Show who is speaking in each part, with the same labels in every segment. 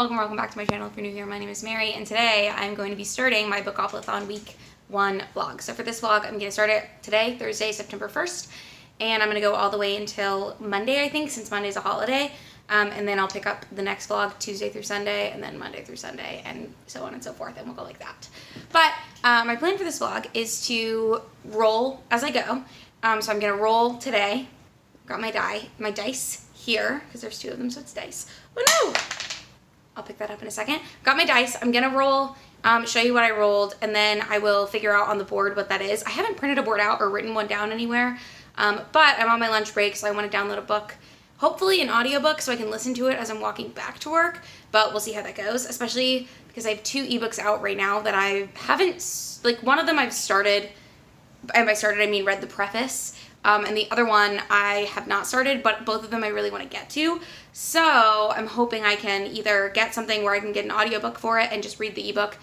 Speaker 1: Welcome back to my channel if you're new here. My name is Mary, and today I'm going to be starting my BOOKOPLATHON week 1 vlog. So for this vlog, I'm going to start it today, Thursday, September 1st, and I'm going to go all the way until Monday, I think, since Monday's a holiday, and then I'll pick up the next vlog Tuesday through Sunday, and then Monday through Sunday, and so on and so forth, and we'll go like that. But my plan for this vlog is to roll as I go. So I'm going to roll today. Got my dice here, because there's 2 of them, so it's dice. Oh no! I'll pick that up in a second. Got my dice. I'm gonna roll, show you what I rolled, and then I will figure out on the board what that is. I haven't printed a board out or written one down anywhere, but I'm on my lunch break, so I want to download a book, hopefully an audiobook, so I can listen to it as I'm walking back to work, but we'll see how that goes, especially because I have 2 ebooks out right now that I haven't, like one of them I've started, and by started I mean read the preface, and the other one I have not started, but both of them I really want to get to. So I'm hoping I can either get something where I can get an audiobook for it and just read the ebook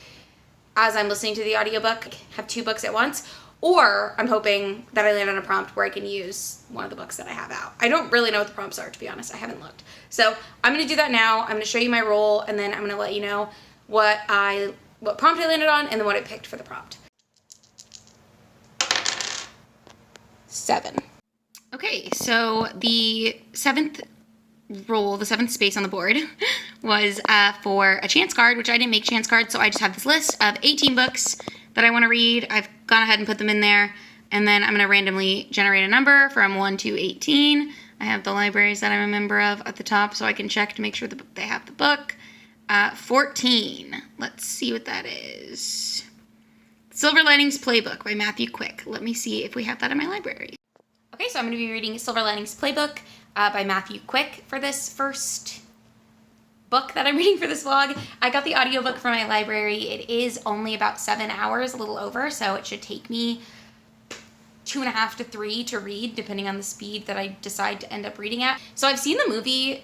Speaker 1: as I'm listening to the audiobook, have 2 books at once, or I'm hoping that I land on a prompt where I can use one of the books that I have out. I don't really know what the prompts are, to be honest. I haven't looked. So I'm going to do that now. I'm going to show you my roll, and then I'm going to let you know what prompt I landed on and then what I picked for the prompt. 7. Okay, so the 7th roll, the 7th space on the board was for a chance card, which I didn't make chance cards, so I just have this list of 18 books that I want to read. I've gone ahead and put them in there, and then I'm going to randomly generate a number from 1 to 18. I have the libraries that I'm a member of at the top, so I can check to make sure that they have the book. 14. Let's see what that is. Silver Linings Playbook by Matthew Quick. Let me see if we have that in my library. Okay, so I'm going to be reading Silver Linings Playbook by Matthew Quick for this first book that I'm reading for this vlog. I got the audiobook from my library. It is only about 7 hours, a little over, so it should take me 2.5 to 3 to read, depending on the speed that I decide to end up reading at. So I've seen the movie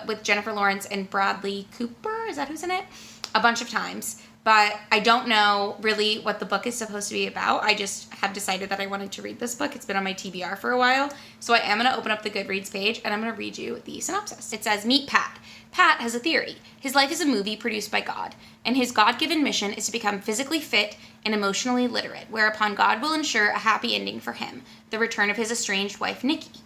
Speaker 1: with Jennifer Lawrence and Bradley Cooper, is that who's in it? A bunch of times. But I don't know really what the book is supposed to be about. I just have decided that I wanted to read this book. It's been on my TBR for a while. So I am going to open up the Goodreads page, and I'm going to read you the synopsis. It says, meet Pat. Pat has a theory. His life is a movie produced by God, and his God-given mission is to become physically fit and emotionally literate, whereupon God will ensure a happy ending for him, the return of his estranged wife, Nikki.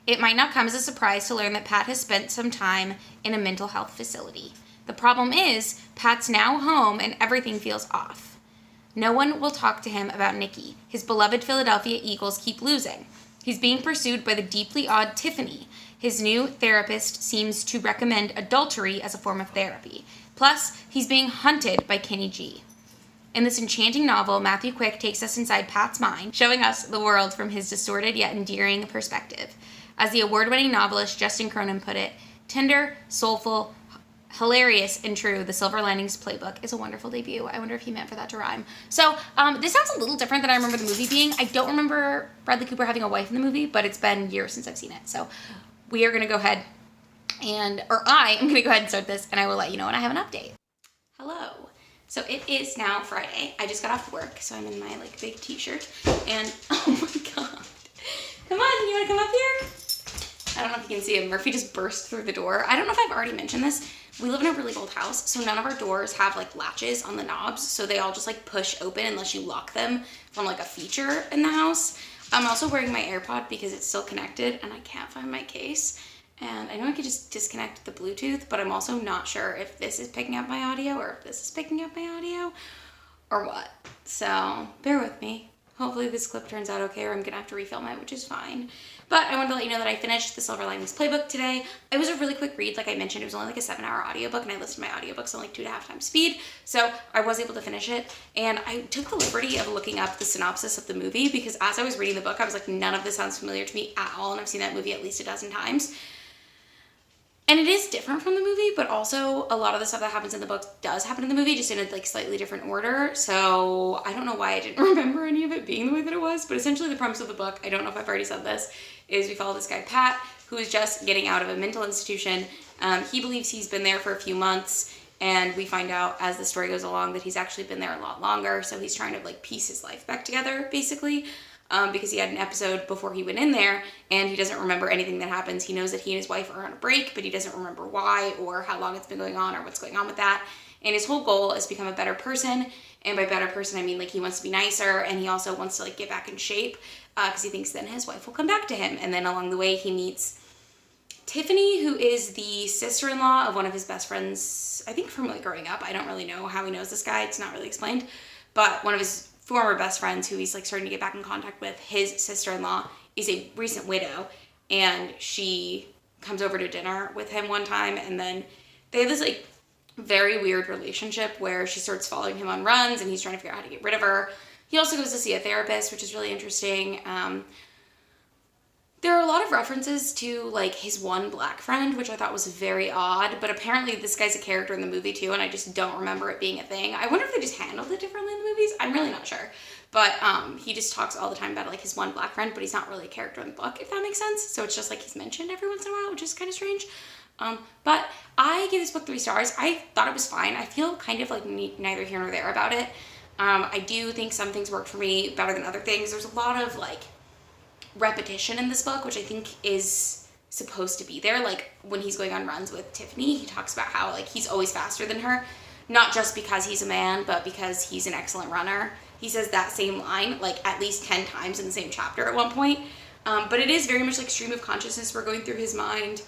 Speaker 1: It might not come as a surprise to learn that Pat has spent some time in a mental health facility. The problem is, Pat's now home and everything feels off. No one will talk to him about Nikki. His beloved Philadelphia Eagles keep losing. He's being pursued by the deeply odd Tiffany. His new therapist seems to recommend adultery as a form of therapy. Plus, he's being hunted by Kenny G. In this enchanting novel, Matthew Quick takes us inside Pat's mind, showing us the world from his distorted yet endearing perspective. As the award-winning novelist Justin Cronin put it, tender, soulful, hilarious and true, The Silver Linings Playbook is a wonderful debut. I wonder if he meant for that to rhyme. So, this sounds a little different than I remember the movie being. I don't remember Bradley Cooper having a wife in the movie, but it's been years since I've seen it. So, we are going to go ahead I am going to go ahead and start this, and I will let you know when I have an update. Hello. So, it is now Friday. I just got off work, so I'm in my, big t-shirt, and, oh my god. Come on, you want to come up here? I don't know if you can see him. Murphy just burst through the door. I don't know if I've already mentioned this. We live in a really old house, so none of our doors have latches on the knobs, so they all just push open unless you lock them from a feature in the house. I'm also wearing my AirPod because it's still connected and I can't find my case. And I know I could just disconnect the Bluetooth, but I'm also not sure if this is picking up my audio or if this is picking up my audio or what. So bear with me. Hopefully this clip turns out okay, or I'm gonna have to refilm it, which is fine. But I wanted to let you know that I finished the Silver Linings Playbook today. It was a really quick read, like I mentioned. It was only a 7-hour audiobook, and I listened to my audiobooks on 2.5 times speed, so I was able to finish it. And I took the liberty of looking up the synopsis of the movie, because as I was reading the book, I was like, none of this sounds familiar to me at all, and I've seen that movie at least a dozen times. And it is different from the movie, but also a lot of the stuff that happens in the book does happen in the movie, just in a slightly different order. So I don't know why I didn't remember any of it being the way that it was, but essentially the premise of the book, I don't know if I've already said this, is we follow this guy, Pat, who is just getting out of a mental institution. He believes he's been there for a few months, and we find out as the story goes along that he's actually been there a lot longer, so he's trying to piece his life back together, basically. because he had an episode before he went in there, and he doesn't remember anything that happens. He knows that he and his wife are on a break, but he doesn't remember why or how long it's been going on or what's going on with that. And his whole goal is to become a better person. And by better person, I mean like he wants to be nicer, and he also wants to like get back in shape because he thinks then his wife will come back to him. And then along the way, he meets Tiffany, who is the sister-in-law of one of his best friends, I think from like growing up. I don't really know how he knows this guy. It's not really explained. But one of his former best friends who he's like starting to get back in contact with, his sister-in-law is a recent widow, and she comes over to dinner with him one time, and then they have this like very weird relationship where she starts following him on runs and he's trying to figure out how to get rid of her. He also goes to see a therapist, which is really interesting. There are a lot of references to like his one black friend, which I thought was very odd, but apparently this guy's a character in the movie too, and I just don't remember it being a thing. I wonder if they just handled it differently in the movies. I'm really not sure. But he just talks all the time about like his one black friend, but he's not really a character in the book, if that makes sense. So it's just like he's mentioned every once in a while, which is kind of strange. But I gave this book 3 stars. I thought it was fine. I feel kind of like neither here nor there about it. I do think some things worked for me better than other things. There's a lot of like repetition in this book, which I think is supposed to be there. Like when he's going on runs with Tiffany, he talks about how like he's always faster than her, not just because he's a man, but because he's an excellent runner. He says that same line like at least 10 times in the same chapter at one point. But it is very much like stream of consciousness. We're going through his mind.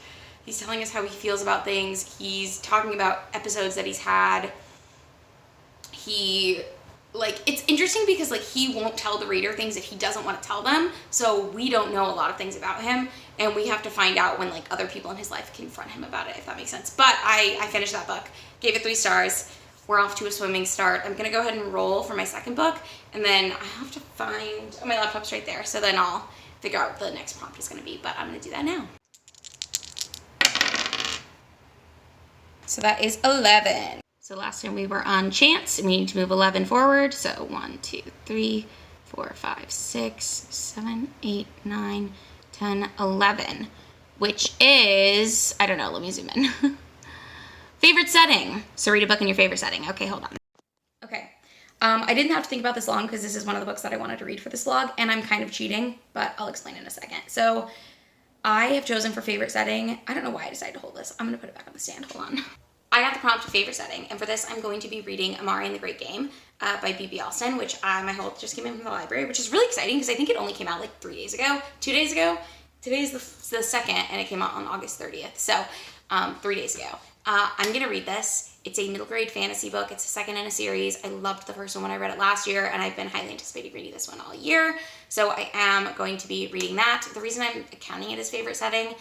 Speaker 1: He's telling us how he feels about things. He's talking about episodes that he's had. It's interesting because like he won't tell the reader things that he doesn't want to tell them, so we don't know a lot of things about him, and we have to find out when like other people in his life confront him about it, if that makes sense. But I finished that book, gave it 3 stars. We're off to a swimming start. I'm gonna go ahead and roll for my second book, and then I have to find, my laptop's right there, so then I'll figure out what the next prompt is gonna be, but I'm gonna do that now. So that is 11. So last time we were on chance, and we need to move 11 forward. So 1, 2, 3, 4, 5, 6, 7, 8, 9, 10, 11, which is, I don't know, let me zoom in. Favorite setting. So read a book in your favorite setting. Okay, hold on. Okay. I didn't have to think about this long because this is one of the books that I wanted to read for this vlog, and I'm kind of cheating, but I'll explain in a second. So I have chosen for favorite setting. I don't know why I decided to hold this. I'm gonna put it back on the stand, hold on. I got the prompt of favorite setting, and for this I'm going to be reading Amari and the Great Game by B.B. Alston, which my hope just came in from the library, which is really exciting because I think it only came out like 3 days ago, 2 days ago. Today's the 2nd, and it came out on August 30th, so 3 days ago. I'm gonna read this. It's a middle grade fantasy book. It's the 2nd in a series. I loved the first one when I read it last year, and I've been highly anticipating reading this one all year, so I am going to be reading that. The reason I'm counting it as favorite setting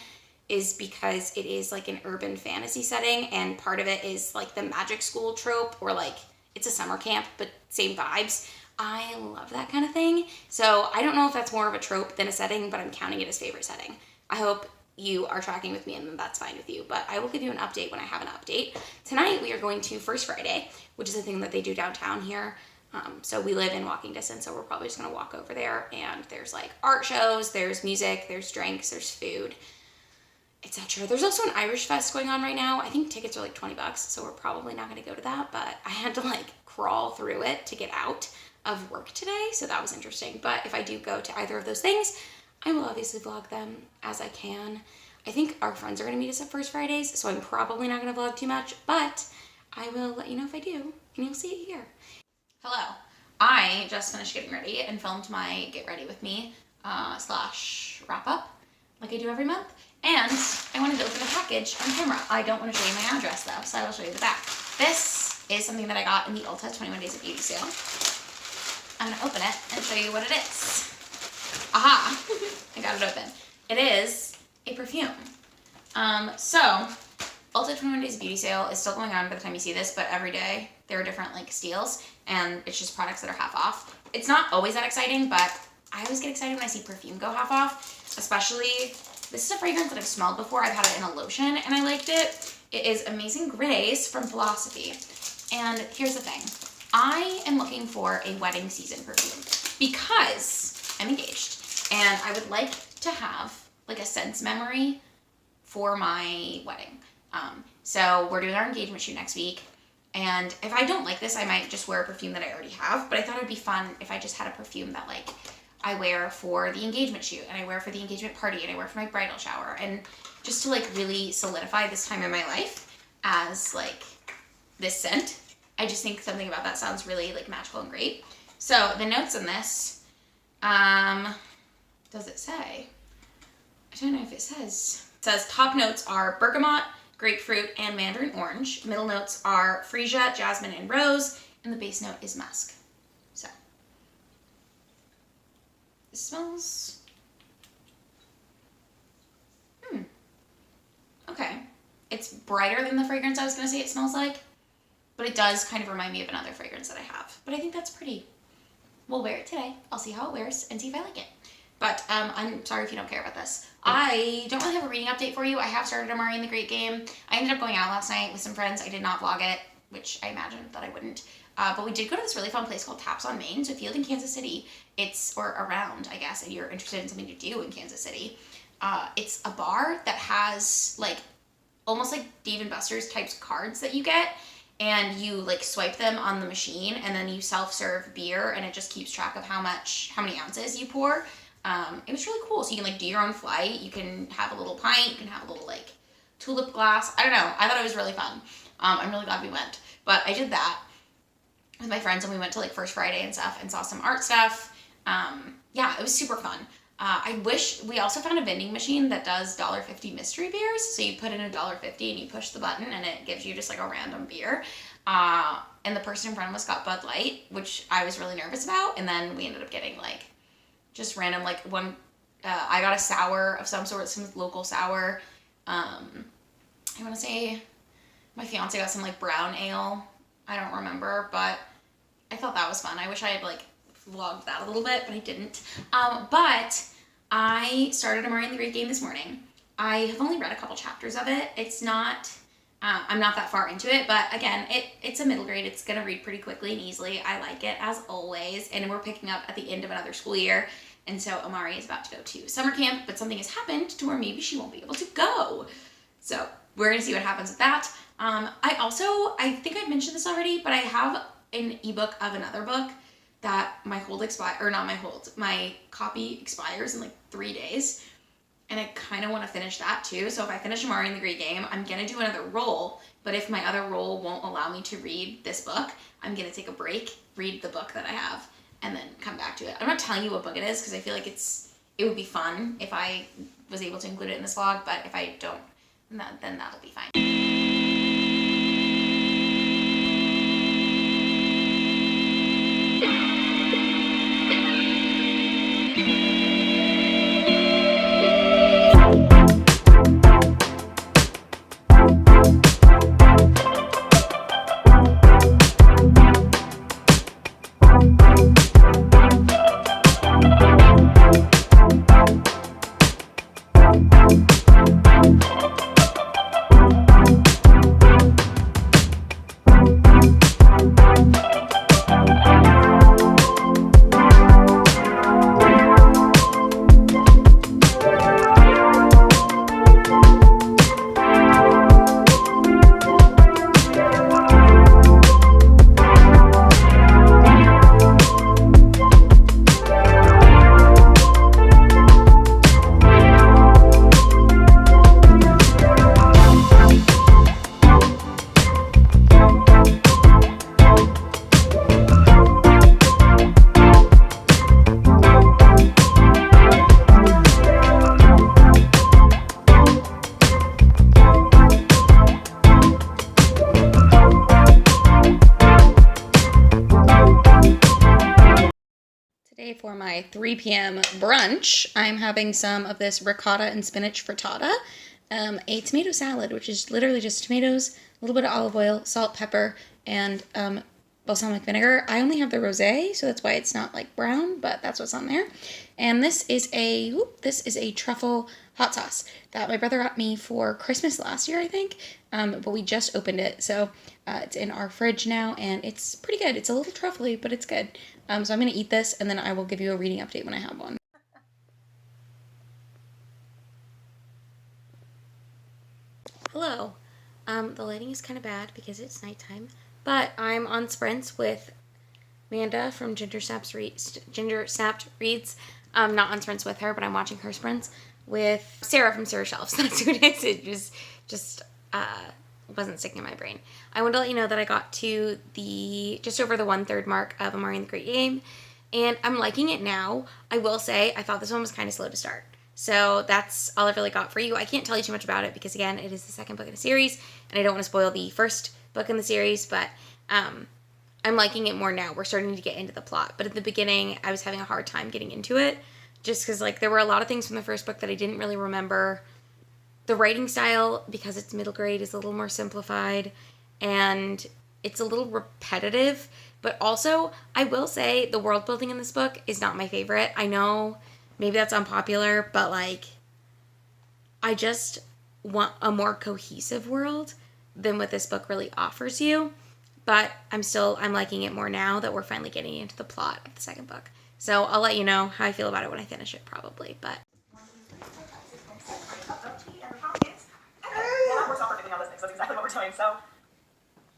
Speaker 1: is because it is like an urban fantasy setting, and part of it is like the magic school trope, or like it's a summer camp, but same vibes. I love that kind of thing. So I don't know if that's more of a trope than a setting, but I'm counting it as favorite setting. I hope you are tracking with me, and then that's fine with you, but I will give you an update when I have an update. Tonight we are going to First Friday, which is a thing that they do downtown here. So we live in walking distance, so we're probably just gonna walk over there, and there's like art shows, there's music, there's drinks, there's food, etc. There's also an Irish Fest going on right now. I think tickets are like $20, so we're probably not gonna go to that, but I had to like crawl through it to get out of work today, so that was interesting. But if I do go to either of those things, I will obviously vlog them as I can. I think our friends are gonna meet us at First Fridays, so I'm probably not gonna vlog too much, but I will let you know if I do, and you'll see it here. Hello. I just finished getting ready and filmed my Get Ready With Me / wrap up, like I do every month. And I wanted to open the package on camera. I don't want to show you my address though, so I will show you the back. This is something that I got in the Ulta 21 Days of Beauty sale. I'm gonna open it and show you what it is. Aha! I got it open. It is a perfume. So Ulta 21 Days of Beauty sale is still going on by the time you see this, but every day there are different like steals, and it's just products that are half off. It's not always that exciting, but I always get excited when I see perfume go half off, especially. This is a fragrance that I've smelled before. I've had it in a lotion, and I liked it. It is Amazing Grace from Philosophy. And here's the thing. I am looking for a wedding season perfume because I'm engaged, and I would like to have like a scents memory for my wedding. So we're doing our engagement shoot next week, and if I don't like this, I might just wear a perfume that I already have, but I thought it'd be fun if I just had a perfume that like I wear for the engagement shoot, and I wear for the engagement party, and I wear for my bridal shower, and just to like really solidify this time in my life as like this scent. I just think something about that sounds really like magical and great. So the notes in this, does it say? I don't know if it says. It says top notes are bergamot, grapefruit, and mandarin orange. Middle notes are freesia, jasmine, and rose, and the base note is musk. So it smells. Okay. It's brighter than the fragrance I was going to say it smells like, but it does kind of remind me of another fragrance that I have. But I think that's pretty. We'll wear it today. I'll see how it wears and see if I like it. But I'm sorry if you don't care about this. I don't really have a reading update for you. I have started Amari and the Great Game. I ended up going out last night with some friends. I did not vlog it, which I imagined that I wouldn't. But we did go to this really fun place called Taps on Main. So if you live in Kansas City, or around, I guess, and you're interested in something to do in Kansas City, it's a bar that has like almost like Dave & Buster's types cards that you get, and you like swipe them on the machine, and then you self-serve beer, and it just keeps track of how many ounces you pour. It was really cool. So you can like do your own flight. You can have a little pint. You can have a little like tulip glass. I don't know. I thought it was really fun. I'm really glad we went. But I did that with my friends, and we went to like First Friday and stuff and saw some art stuff. Yeah, it was super fun. I wish we also found a vending machine that does $1.50 mystery beers. So you put in $1.50 and you push the button, and it gives you just like a random beer. And the person in front of us got Bud Light, which I was really nervous about. And then we ended up getting like just random, like one, I got a sour of some sort, some local sour. I want to say my fiance got some like brown ale. I don't remember, but I thought that was fun. I wish I had like vlogged that a little bit, but I didn't. But I started Amari and the Great Game this morning. I have only read a couple chapters of it. It's not, I'm not that far into it, but again, it's a middle grade. It's going to read pretty quickly and easily. I like it as always, and we're picking up at the end of another school year, and so Amari is about to go to summer camp, but something has happened to where maybe she won't be able to go. So we're going to see what happens with that. I think I mentioned this already, but I have an ebook of another book that my copy expires in like 3 days. And I kind of want to finish that too. So if I finish Amari and the Great Game, I'm going to do another roll. But if my other roll won't allow me to read this book, I'm going to take a break, read the book that I have, and then come back to it. I'm not telling you what book it is because I feel like it would be fun if I was able to include it in this vlog. But if I don't, then that'll be fine. Today for my 3 p.m. brunch, I'm having some of this ricotta and spinach frittata, a tomato salad, which is literally just tomatoes, a little bit of olive oil, salt, pepper, and balsamic vinegar. I only have the rosé, so that's why it's not like brown, but that's what's on there. And this is a truffle hot sauce that my brother got me for Christmas last year, I think, but we just opened it, so it's in our fridge now, and it's pretty good. It's a little truffly, but it's good. So I'm going to eat this, and then I will give you a reading update when I have one. Hello. The lighting is kind of bad because it's nighttime, but I'm on sprints with Amanda from Ginger Snaps Reads. I'm not on sprints with her, but I'm watching her sprints with Sarah from Sarah Shelves. That's who it is. It was just wasn't sticking in my brain. I wanted to let you know that I got to just over the 1/3 mark of Amari and the Great Game, and I'm liking it now. I will say I thought this one was kind of slow to start. So that's all I've really got for you. I can't tell you too much about it because, again, it is the second book in a series, and I don't want to spoil the first book in the series, but I'm liking it more now. We're starting to get into the plot. But at the beginning, I was having a hard time getting into it just because, like, there were a lot of things from the first book that I didn't really remember. The writing style, because it's middle grade, is a little more simplified, and it's a little repetitive. But also, I will say the world building in this book is not my favorite. I know maybe that's unpopular, but, like, I just want a more cohesive world than what this book really offers you. But I'm liking it more now that we're finally getting into the plot of the second book. So I'll let you know how I feel about it when I finish it, probably. But
Speaker 2: well, that works out perfectly on this thing, so that's exactly what we're doing. So,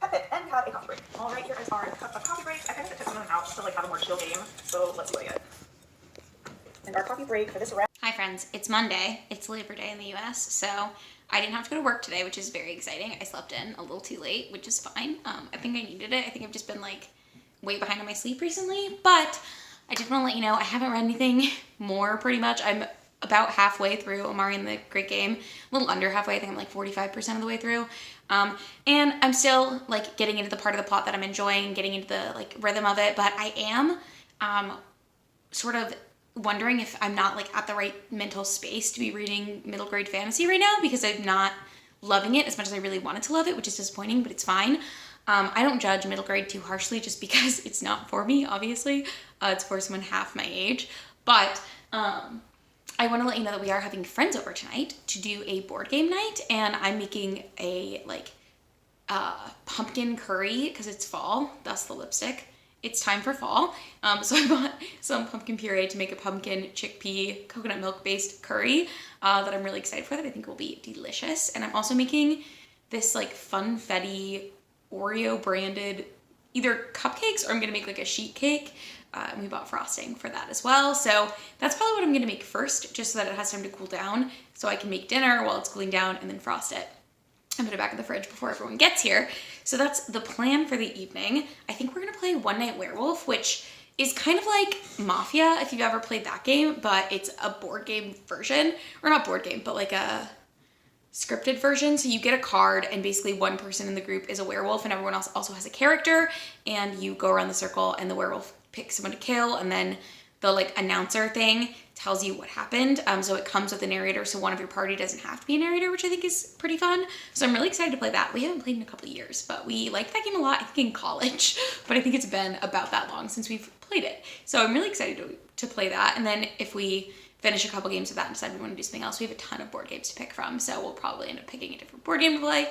Speaker 2: epic, and we have a coffee break. All right, here is our cup of coffee break. I kind of took some of them out just to like have a more chill game. So let's see what I get. And our coffee break for this round.
Speaker 1: hi, friends. It's Monday. It's Labor Day in the U.S., so I didn't have to go to work today, which is very exciting. I slept in a little too late, which is fine. I think I needed it. I think I've just been like way behind on my sleep recently, but I did want to let you know I haven't read anything more pretty much. I'm about halfway through Amari and the Great Game, a little under halfway. I think I'm like 45% of the way through. And I'm still like getting into the part of the plot that I'm enjoying, getting into the like rhythm of it, but I am sort of wondering if I'm not like at the right mental space to be reading middle grade fantasy right now because I'm not loving it as much as I really wanted to love it, which is disappointing, but it's fine. I don't judge middle grade too harshly just because it's not for me, obviously. It's for someone half my age. But I want to let you know that we are having friends over tonight to do a board game night, and I'm making a like pumpkin curry because it's fall, thus the lipstick. It's time for fall. So I bought some pumpkin puree to make a pumpkin chickpea coconut milk based curry that I'm really excited for, that I think will be delicious. And I'm also making this like funfetti Oreo branded either cupcakes or I'm gonna make like a sheet cake. And we bought frosting for that as well. So that's probably what I'm gonna make first, just so that it has time to cool down so I can make dinner while it's cooling down and then frost it and put it back in the fridge before everyone gets here. So that's the plan for the evening. I think we're gonna play One Night Werewolf, which is kind of like Mafia, if you've ever played that game, but it's a board game version, or not board game, but like a scripted version. So you get a card and basically one person in the group is a werewolf and everyone else also has a character, and you go around the circle and the werewolf picks someone to kill, and then the like announcer thing tells you what happened. So it comes with a narrator, so one of your party doesn't have to be a narrator, which I think is pretty fun. So I'm really excited to play that. We haven't played in a couple of years, but we liked that game a lot, I think in college, but I think it's been about that long since we've played it. So I'm really excited to play that. And then if we finish a couple games of that and decide we want to do something else, we have a ton of board games to pick from, so we'll probably end up picking a different board game to play.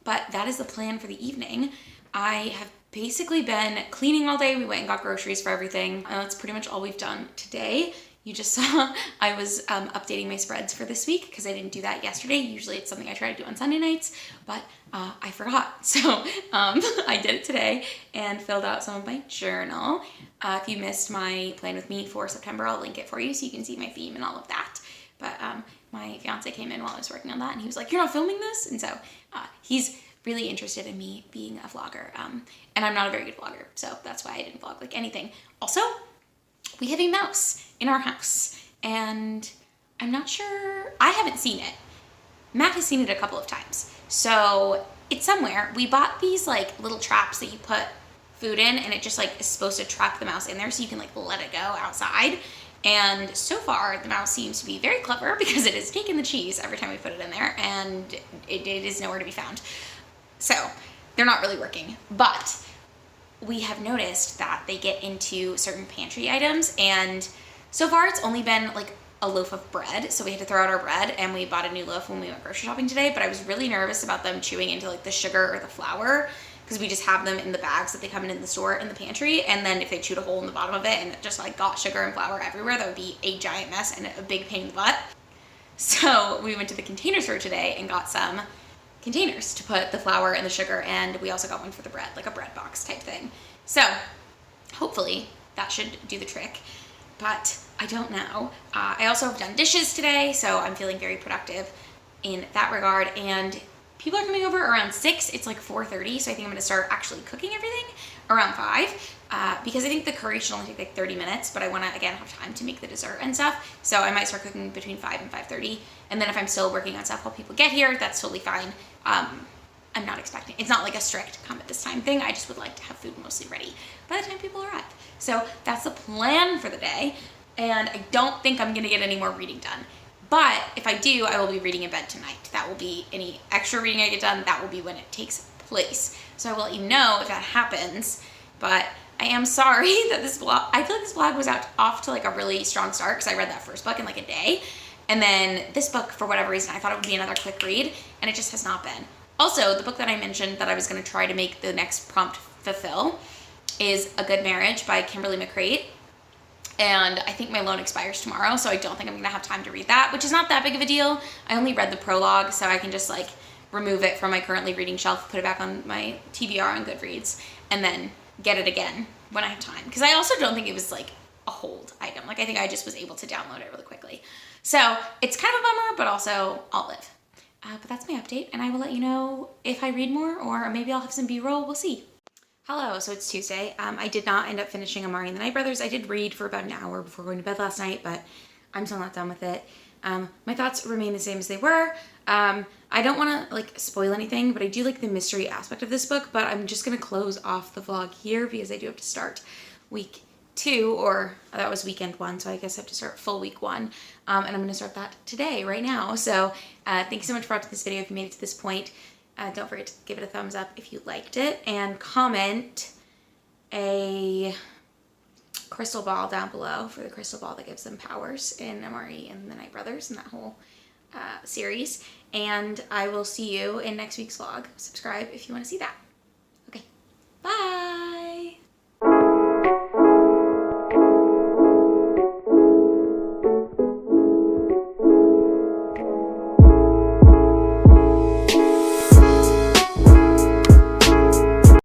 Speaker 1: But that is the plan for the evening. I have basically been cleaning all day. We went and got groceries for everything. That's pretty much all we've done today. You just saw I was updating my spreads for this week because I didn't do that yesterday. Usually it's something I try to do on Sunday nights, but I forgot. So I did it today and filled out some of my journal. If you missed my plan with me for September, I'll link it for you so you can see my theme and all of that. But my fiance came in while I was working on that and he was like, "You're not filming this?" And so he's really interested in me being a vlogger. And I'm not a very good vlogger, so that's why I didn't vlog like anything. Also, we have a mouse in our house, and I'm not sure, I haven't seen it. Matt has seen it a couple of times. So it's somewhere. We bought these like little traps that you put food in, and it just like is supposed to trap the mouse in there so you can like let it go outside. And so far, the mouse seems to be very clever because it has taken the cheese every time we put it in there, and it is nowhere to be found. So they're not really working, but we have noticed that they get into certain pantry items, and so far it's only been like a loaf of bread, so we had to throw out our bread, and we bought a new loaf when we went grocery shopping today, but I was really nervous about them chewing into like the sugar or the flour because we just have them in the bags that they come in the store in the pantry, and then if they chewed a hole in the bottom of it and it just like got sugar and flour everywhere, that would be a giant mess and a big pain in the butt. So we went to the container store today and got some containers to put the flour and the sugar, and we also got one for the bread, like a bread box type thing. So hopefully that should do the trick, but I don't know. I also have done dishes today, so I'm feeling very productive in that regard. And people are coming over around 6. It's like 4:30, so I think I'm gonna start actually cooking everything around 5, because I think the curry should only take like 30 minutes, but I wanna, again, have time to make the dessert and stuff. So I might start cooking between 5 and 5:30. And then if I'm still working on stuff while people get here, that's totally fine. I'm not expecting, it's not like a strict come at this time thing. I just would like to have food mostly ready by the time people arrive. So that's the plan for the day. And I don't think I'm gonna get any more reading done. But if I do, I will be reading in bed tonight. That will be any extra reading I get done, that will be when it takes place. So I will let you know if that happens. But I am sorry that this blog, I feel like this blog was off to like a really strong start because I read that first book in like a day. And then this book, for whatever reason, I thought it would be another quick read, and it just has not been. Also, the book that I mentioned that I was gonna try to make the next prompt fulfill is A Good Marriage by Kimberly McCreight. And I think my loan expires tomorrow, so I don't think I'm gonna have time to read that, which is not that big of a deal. I only read the prologue, so I can just like remove it from my currently reading shelf, put it back on my TBR on Goodreads, and then get it again when I have time. Because I also don't think it was like a hold item. Like I think I just was able to download it really quickly. So it's kind of a bummer, but also I'll live. But that's my update, and I will let you know if I read more, or maybe I'll have some B-roll, we'll see. Hello, so it's Tuesday. I did not end up finishing Amari and the Night Brothers. I did read for about an hour before going to bed last night, but I'm still not done with it. My thoughts remain the same as they were. I don't want to like spoil anything, but I do like the mystery aspect of this book, but I'm just going to close off the vlog here because I do have to start week 2, or that was weekend 1, so I guess I have to start full week 1, and I'm going to start that today, right now. So thanks so much for watching this video. If you made it to this point, don't forget to give it a thumbs up if you liked it, and comment a crystal ball down below for the crystal ball that gives them powers in Amari and the Night Brothers and that whole series. And I will see you in next week's vlog. Subscribe if you want to see that. Okay, bye!